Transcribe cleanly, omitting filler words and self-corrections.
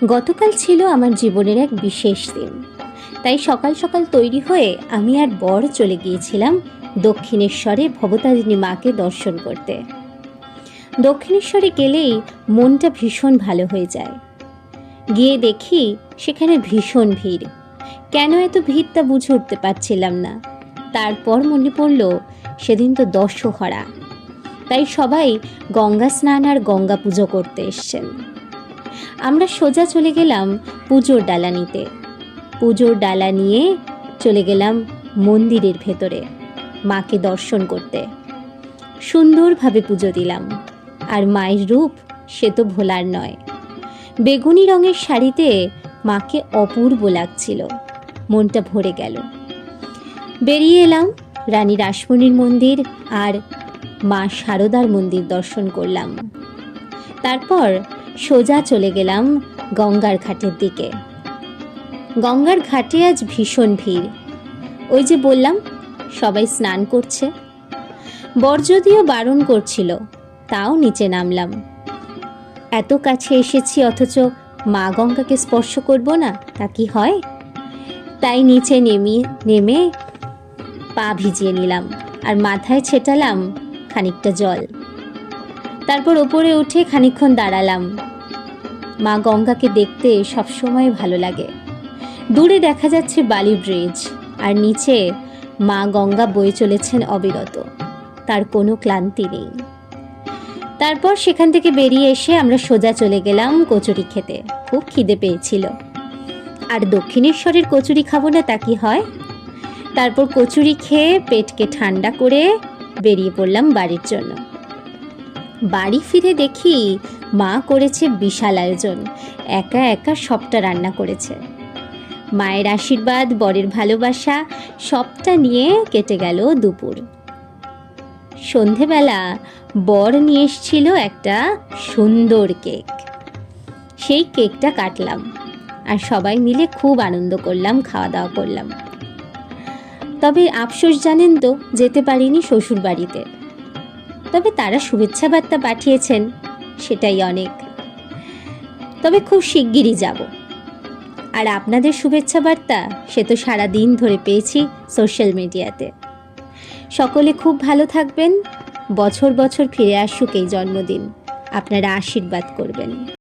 গতকাল ছিল আমার জীবনের এক বিশেষ দিন। তাই সকাল সকাল তৈরি হয়ে আমি আর বর চলে গিয়েছিলাম দক্ষিণেশ্বরে ভবতারিণী মাকে দর্শন করতে। দক্ষিণেশ্বরে গেলেই মনটা ভীষণ ভালো হয়ে যায়। গিয়ে দেখি সেখানে ভীষণ ভিড়। কেন এত ভিড় তা বুঝে উঠতে পারছিলাম না। তারপর মনে পড়ল সেদিন তো দশহরা, তাই সবাই গঙ্গা স্নান আর গঙ্গা পুজো করতে এসছেন। আমরা সোজা চলে গেলাম পুজোর ডালা নিতে। পুজোর ডালা নিয়ে চলে গেলাম মন্দিরের ভেতরে মাকে দর্শন করতে। সুন্দরভাবে পুজো দিলাম। আর মায়ের রূপ সে তো ভোলার নয়। বেগুনি রঙের শাড়িতে মাকে অপূর্ব লাগছিল। মনটা ভরে গেল। বেরিয়ে এলাম রানী রাসমণির মন্দির আর মা শারদার মন্দির দর্শন করলাম। তারপর সোজা চলে গেলাম গঙ্গার ঘাটের দিকে। গঙ্গার ঘাটে আজ ভীষণ ভিড়। ওই যে বললাম সবাই স্নান করছে। বর যদিও বারণ করছিল, তাও নিচে নামলাম। এত কাছে এসেছি অথচ মা গঙ্গাকে স্পর্শ করব না, তা কি হয়? তাই নিচে নেমে পা ভিজিয়ে নিলাম আর মাথায় ছেটালাম খানিকটা জল। তারপর ওপরে উঠে খানিকক্ষণ দাঁড়ালাম। মা গঙ্গাকে দেখতে সবসময় ভালো লাগে। দূরে দেখা যাচ্ছে বালি ব্রিজ, আর নিচে মা গঙ্গা বয়ে চলেছেন অবিরত, তার কোনো ক্লান্তি নেই। তারপর সেখান থেকে বেরিয়ে এসে আমরা সোজা চলে গেলাম কচুরি খেতে। খুব খিদে পেয়েছিল, আর দক্ষিণেশ্বরের কচুরি খাবো না তা কি হয়? তারপর কচুরি খেয়ে পেটকে ঠান্ডা করে বেরিয়ে পড়লাম বাড়ির জন্য। বাড়ি ফিরে দেখি মা করেছে বিশাল আয়োজন। একা একা সবটা রান্না করেছে। মায়ের আশীর্বাদ, বরের ভালোবাসা সবটা নিয়ে কেটে গেল দুপুর। সন্ধেবেলা বর নিয়ে এসেছিল একটা সুন্দর কেক। সেই কেকটা কাটলাম আর সবাই মিলে খুব আনন্দ করলাম, খাওয়া দাওয়া করলাম। তবে আফসোস জানেন তো, যেতে পারিনি শ্বশুর বাড়িতে। তবে তারা শুভেচ্ছা বার্তা পাঠিয়েছেন, সেটাই অনেক। তবে খুব শিগগিরই যাব। আর আপনাদের শুভেচ্ছা বার্তা সে তো সারা দিন ধরে পেয়েছি সোশ্যাল মিডিয়াতে। সকলে খুব ভালো থাকবেন। বছর বছর ফিরে আসুক এই জন্মদিন। আপনারা আশীর্বাদ করবেন।